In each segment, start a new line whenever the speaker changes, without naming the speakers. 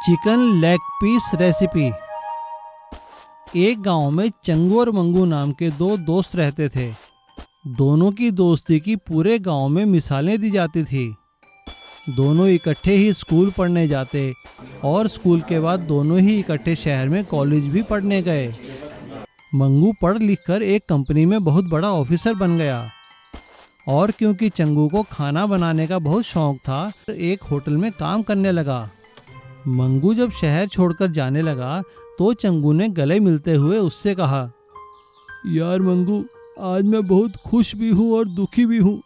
Chicken leg piece recipe. एक गांव में चंगू और मंगू नाम के दो दोस्त रहते थे। दोनों की दोस्ती की पूरे गांव में मिसालें दी जाती थी। दोनों इकट्ठे ही स्कूल पढ़ने जाते और स्कूल के बाद दोनों ही इकट्ठे शहर में कॉलेज भी पढ़ने गए। मंगू पढ़ लिख कर एक कंपनी में बहुत बड़ा ऑफिसर बन गया और क्योंकि चंगू को खाना बनाने का बहुत शौक था, एक होटल में काम करने लगा। मंगू जब शहर छोड़कर जाने लगा तो चंगू ने गले मिलते हुए उससे कहा, यार मंगू, आज मैं बहुत खुश भी हूँ और दुखी भी हूँ।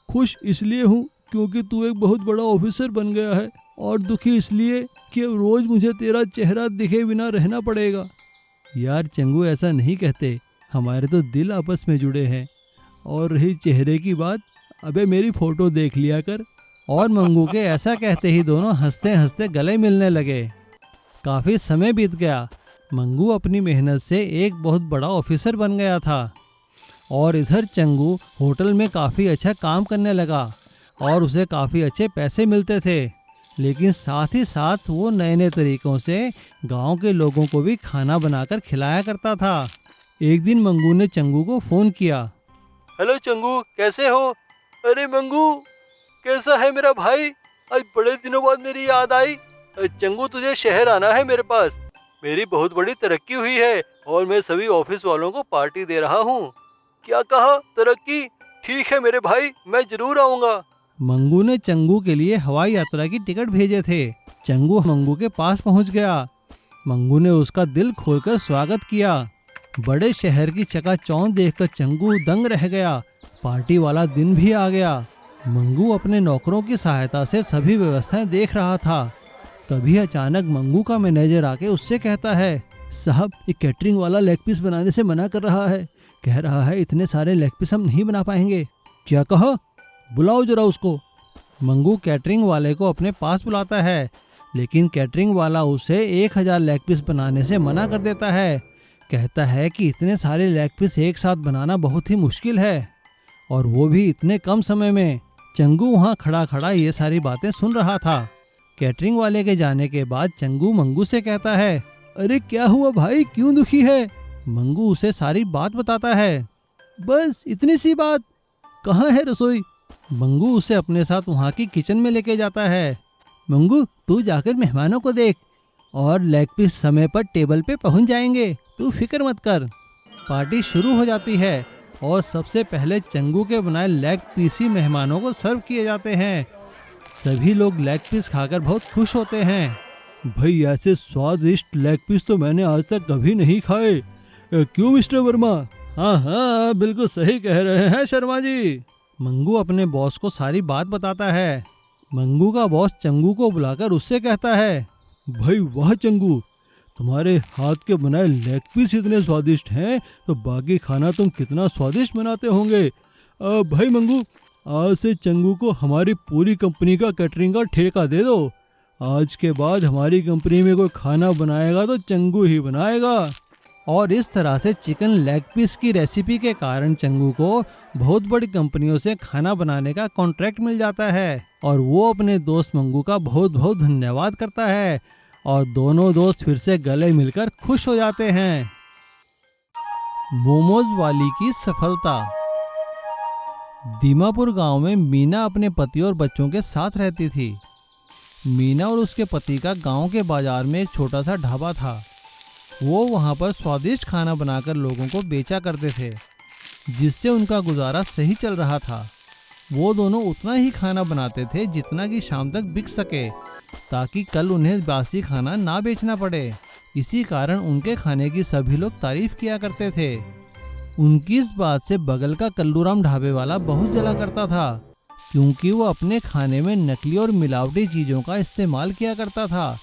खुश इसलिए हूँ क्योंकि तू एक बहुत बड़ा ऑफिसर बन गया है, और दुखी इसलिए कि रोज मुझे तेरा चेहरा दिखे बिना रहना पड़ेगा। यार चंगू, ऐसा नहीं कहते, हमारे तो दिल आपस में जुड़े हैं। और रही चेहरे की बात, अबे मेरी फोटो देख लिया कर। और मंगू के ऐसा कहते ही दोनों हंसते हंसते गले मिलने लगे। काफ़ी समय बीत गया। मंगू अपनी मेहनत से एक बहुत बड़ा ऑफिसर बन गया था और इधर चंगू होटल में काफ़ी अच्छा काम करने लगा और उसे काफ़ी अच्छे पैसे मिलते थे। लेकिन साथ ही साथ वो नए नए तरीक़ों से गांव के लोगों को भी खाना बनाकर खिलाया करता था। एक दिन मंगू ने चंगू को फ़ोन किया। हेलो चंगू, कैसे हो? अरे मंगू, कैसा है मेरा भाई? आज बड़े दिनों बाद मेरी याद आई। चंगू, तुझे शहर आना है मेरे पास। मेरी बहुत बड़ी तरक्की हुई है और मैं सभी ऑफिस वालों को पार्टी दे रहा हूँ। क्या कहा? तरक्की? ठीक है मेरे भाई, मैं जरूर आऊँगा। मंगू ने चंगू के लिए हवाई यात्रा की टिकट भेजे थे। चंगू मंगू के पास पहुँच गया। मंगू ने उसका दिल खोलकर स्वागत किया। बड़े शहर की चकाचौंध देखकर चंगू दंग रह गया। पार्टी वाला दिन भी आ गया। मंगू अपने नौकरों की सहायता से सभी व्यवस्थाएं देख रहा था। तभी अचानक मंगू का मैनेजर आके उससे कहता है, साहब, ये कैटरिंग वाला लेग पीस बनाने से मना कर रहा है। कह रहा है इतने सारे लेग पीस हम नहीं बना पाएंगे। क्या कहा? बुलाओ जरा उसको। मंगू कैटरिंग वाले को अपने पास बुलाता है, लेकिन कैटरिंग वाला उसे 1000 लेग पीस बनाने से मना कर देता है। कहता है कि इतने सारे लेग पीस एक साथ बनाना बहुत ही मुश्किल है, और वो भी इतने कम समय में। चंगू वहाँ खड़ा खड़ा ये सारी बातें सुन रहा था। कैटरिंग वाले के जाने के बाद चंगू मंगू से कहता है, अरे क्या हुआ भाई, क्यों दुखी है? मंगू उसे सारी बात बताता है। बस इतनी सी बात? कहाँ है रसोई? मंगू उसे अपने साथ वहाँ की किचन में लेके जाता है। मंगू, तू जाकर मेहमानों को देख, और लेग पीस समय पर टेबल पे पहुँच जाएंगे, तू फिक्र मत कर। पार्टी शुरू हो जाती है और सबसे पहले चंगू के बनाए लेग पीस ही मेहमानों को सर्व किए जाते हैं। सभी लोग लेग पीस खाकर बहुत खुश होते हैं। भाई, ऐसे स्वादिष्ट लेग पीस तो मैंने आज तक कभी नहीं खाए। क्यों मिस्टर वर्मा? हाँ हाँ, बिल्कुल सही कह रहे हैं शर्मा जी। मंगू अपने बॉस को सारी बात बताता है। मंगू का बॉस चंगू को बुलाकर उससे कहता है, भाई वाह चंगू, तुम्हारे हाथ के बनाए लेग पीस इतने स्वादिष्ट हैं तो बाकी खाना तुम कितना स्वादिष्ट बनाते होंगे। भाई मंगू, आज से चंगू को हमारी पूरी कंपनी का कैटरिंग का ठेका दे दो। आज के बाद हमारी कंपनी में कोई खाना बनाएगा तो चंगू ही बनाएगा। और इस तरह से चिकन लेग पीस की रेसिपी के कारण चंगू को बहुत बड़ी कंपनियों से खाना बनाने का कॉन्ट्रैक्ट मिल जाता है और वो अपने दोस्त मंगू का बहुत बहुत धन्यवाद करता है और दोनों दोस्त फिर से गले मिलकर खुश हो जाते हैं। मोमोज वाली की सफलता। दीमापुर गांव में मीना अपने पति और बच्चों के साथ रहती थी। मीना और उसके पति का गांव के बाजार में एक छोटा सा ढाबा था। वो वहां पर स्वादिष्ट खाना बनाकर लोगों को बेचा करते थे, जिससे उनका गुजारा सही चल रहा था। वो दोनों उतना ही खाना बनाते थे जितना कि शाम तक बिक सके, ताकि कल उन्हें बासी खाना ना बेचना पड़े। इसी कारण उनके खाने की सभी लोग तारीफ किया करते थे। उनकी इस बात से बगल का कल्लूराम ढाबे वाला बहुत जला करता था, क्योंकि वो अपने खाने में नकली और मिलावटी चीज़ों का इस्तेमाल किया करता था।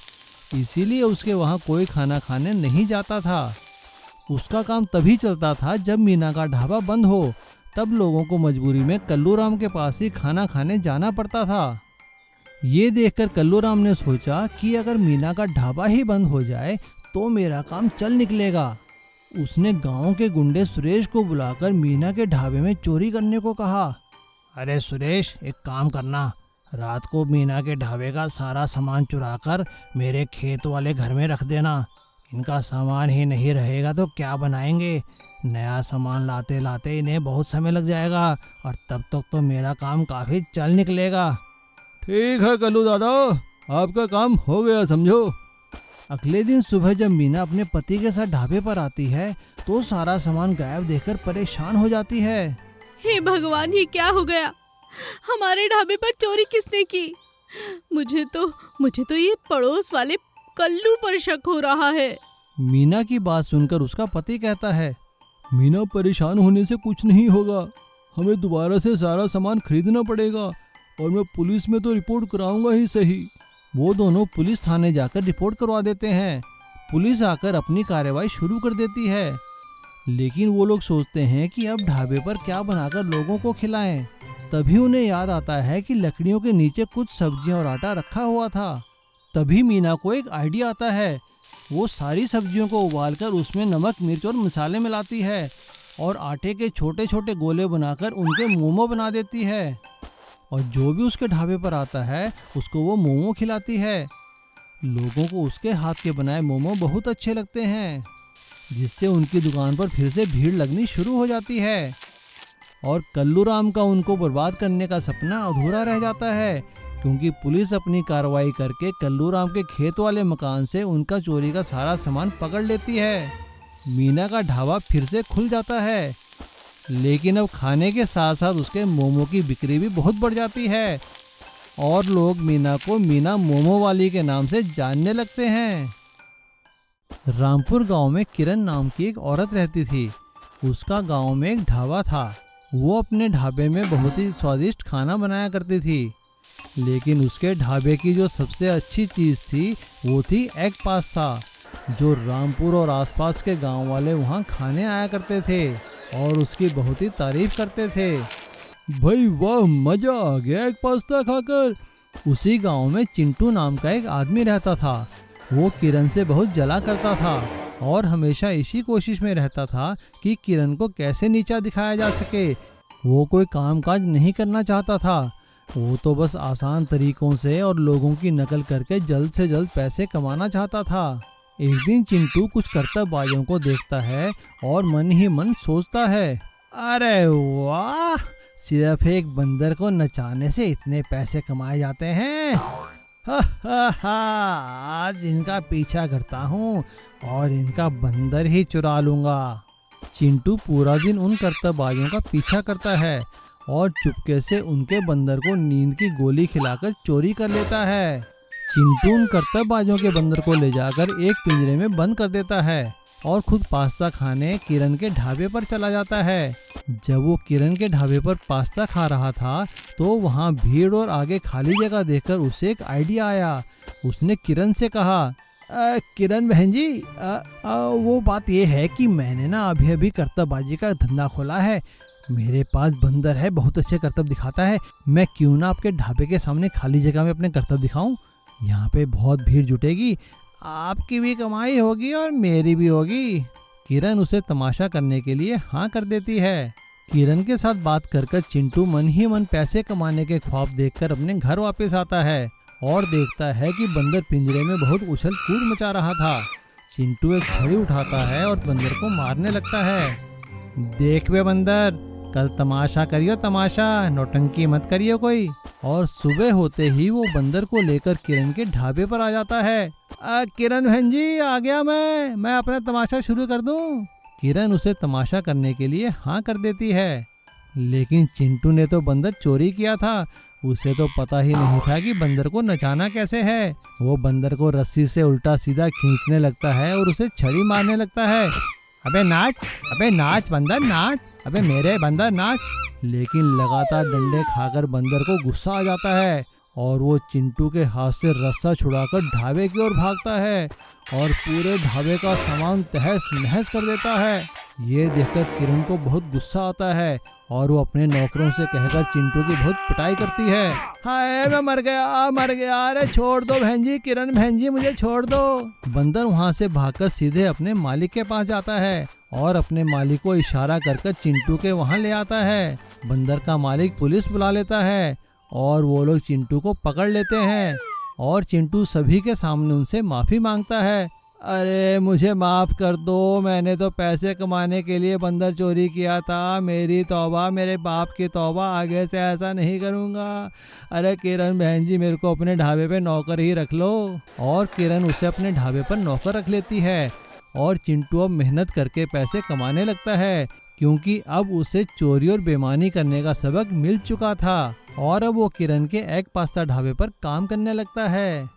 इसीलिए उसके वहाँ कोई खाना खाने नहीं जाता था। उसका काम तभी चलता था जब मीना का ढाबा बंद हो, तब लोगों को मजबूरी में कल्लूराम के पास ही खाना खाने जाना पड़ता था। ये देखकर कल्लूराम ने सोचा कि अगर मीना का ढाबा ही बंद हो जाए तो मेरा काम चल निकलेगा। उसने गांव के गुंडे सुरेश को बुलाकर मीना के ढाबे में चोरी करने को कहा। अरे सुरेश, एक काम करना, रात को मीना के ढाबे का सारा सामान चुराकर मेरे खेत वाले घर में रख देना। इनका सामान ही नहीं रहेगा तो क्या बनाएंगे। नया सामान लाते लाते इन्हें बहुत समय लग जाएगा और तब तक तो मेरा काम काफ़ी चल निकलेगा। ठीक है कल्लू दादा, आपका काम हो गया समझो। अगले दिन सुबह जब मीना अपने पति के साथ ढाबे पर आती है तो सारा सामान गायब देखकर परेशान हो जाती है।
हे भगवान, ये क्या हो गया? हमारे ढाबे पर चोरी किसने की? मुझे तो ये पड़ोस वाले कल्लू पर शक हो रहा है।
मीना की बात सुनकर उसका पति कहता है, मीना परेशान होने से कुछ नहीं होगा, हमें दोबारा से सारा सामान खरीदना पड़ेगा और मैं पुलिस में तो रिपोर्ट कराऊंगा ही सही। वो दोनों पुलिस थाने जाकर रिपोर्ट करवा देते हैं। पुलिस आकर अपनी कार्रवाई शुरू कर देती है, लेकिन वो लोग सोचते हैं कि अब ढाबे पर क्या बनाकर लोगों को खिलाएं। तभी उन्हें याद आता है कि लकड़ियों के नीचे कुछ सब्जियां और आटा रखा हुआ था। तभी मीना को एक आइडिया आता है। वो सारी सब्जियों को उबालकर उसमें नमक, मिर्च और मसाले मिलाती है और आटे के छोटे छोटे गोले बनाकर उनके मोमो बना देती है और जो भी उसके ढाबे पर आता है उसको वो मोमो खिलाती है। लोगों को उसके हाथ के बनाए मोमो बहुत अच्छे लगते हैं, जिससे उनकी दुकान पर फिर से भीड़ लगनी शुरू हो जाती है और कल्लू राम का उनको बर्बाद करने का सपना अधूरा रह जाता है, क्योंकि पुलिस अपनी कार्रवाई करके कल्लू राम के खेत वाले मकान से उनका चोरी का सारा सामान पकड़ लेती है। मीना का ढाबा फिर से खुल जाता है, लेकिन अब खाने के साथ साथ उसके मोमो की बिक्री भी बहुत बढ़ जाती है और लोग मीना को मीना मोमो वाली के नाम से जानने लगते हैं। रामपुर गांव में किरण नाम की एक औरत रहती थी। उसका गांव में एक ढाबा था। वो अपने ढाबे में बहुत ही स्वादिष्ट खाना बनाया करती थी, लेकिन उसके ढाबे की जो सबसे अच्छी चीज़ थी वो थी एग पास्ता, जो रामपुर और आसपास के गांव वाले वहां खाने आया करते थे और उसकी बहुत ही तारीफ करते थे। भाई वाह, मज़ा आ गया एग पास्ता खाकर। उसी गांव में चिंटू नाम का एक आदमी रहता था। वो किरण से बहुत जला करता था और हमेशा इसी कोशिश में रहता था कि किरण को कैसे नीचा दिखाया जा सके। वो कोई काम काज नहीं करना चाहता था, वो तो बस आसान तरीकों से और लोगों की नकल करके जल्द से जल्द पैसे कमाना चाहता था। एक दिन चिंटू कुछ करतबबाजों को देखता है और मन ही मन सोचता है, अरे वाह, सिर्फ एक बंदर को नचाने से इतने पैसे कमाए जाते हैं। आज इनका पीछा करता हूँ और इनका बंदर ही चुरा लूंगा। चिंटू पूरा दिन उन करतबबाजों का पीछा करता है और चुपके से उनके बंदर को नींद की गोली खिलाकर चोरी कर लेता है। चिंटू उन करतबबाजों के बंदर को ले जाकर एक पिंजरे में बंद कर देता है और खुद पास्ता खाने किरण के ढाबे पर चला जाता है। जब वो किरण के ढाबे पर पास्ता खा रहा था तो वहाँ भीड़ और आगे खाली जगह देखकर उसे एक आइडिया आया। उसने किरण से कहा, किरण बहन जी, वो बात ये है कि मैंने ना अभी अभी करतबबाजी का धंधा खोला है। मेरे पास बंदर है, बहुत अच्छे करतब दिखाता है। मैं क्यों ना आपके ढाबे के सामने खाली जगह में अपने करतब दिखाऊं। यहाँ पे बहुत भीड़ जुटेगी, आपकी भी कमाई होगी और मेरी भी होगी। किरण उसे तमाशा करने के लिए हाँ कर देती है। किरण के साथ बात कर चिंटू मन ही मन पैसे कमाने के ख्वाब देखकर अपने घर वापस आता है और देखता है कि बंदर पिंजरे में बहुत उछल कूद मचा रहा था। चिंटू एक छड़ी उठाता है और बंदर को मारने लगता है। देख बे बंदर, कल तमाशा करियो तमाशा, नौटंकी मत करियो कोई। और सुबह होते ही वो बंदर को लेकर किरण के ढाबे पर आ जाता है। किरण बहन जी, आ गया मैं अपना तमाशा शुरू कर दूं। किरण उसे तमाशा करने के लिए हाँ कर देती है, लेकिन चिंटू ने तो बंदर चोरी किया था। उसे तो पता ही नहीं था कि बंदर को नचाना कैसे है। वो बंदर को रस्सी से उल्टा सीधा खींचने लगता है और उसे छड़ी मारने लगता है। अबे नाच बंदर नाच, अबे मेरे बंदर नाच। लेकिन लगातार डंडे खाकर बंदर को गुस्सा आ जाता है और वो चिंटू के हाथ से रस्सा छुड़ाकर ढाबे की ओर भागता है और पूरे ढाबे का सामान तहस नहस कर देता है। ये देखकर किरण को बहुत गुस्सा आता है और वो अपने नौकरों से कहकर चिंटू की बहुत पिटाई करती है। हाय मैं मर गया, अरे छोड़ दो बहन जी, किरण बहन जी मुझे छोड़ दो। बंदर वहाँ से भागकर सीधे अपने मालिक के पास जाता है और अपने मालिक को इशारा कर चिंटू के वहाँ ले आता है। बंदर का मालिक पुलिस बुला लेता है और वो लोग चिंटू को पकड़ लेते हैं और चिंटू सभी के सामने उनसे माफ़ी मांगता है। अरे मुझे माफ़ कर दो, मैंने तो पैसे कमाने के लिए बंदर चोरी किया था। मेरी तौबा, मेरे बाप की तौबा, आगे से ऐसा नहीं करूँगा। अरे किरण बहन जी, मेरे को अपने ढाबे पे नौकर ही रख लो। और किरण उसे अपने ढाबे पर नौकर रख लेती है और चिंटू अब मेहनत करके पैसे कमाने लगता है, क्योंकि अब उसे चोरी और बेईमानी करने का सबक मिल चुका था और अब वो किरण के एग पास्ता ढाबे पर काम करने लगता है।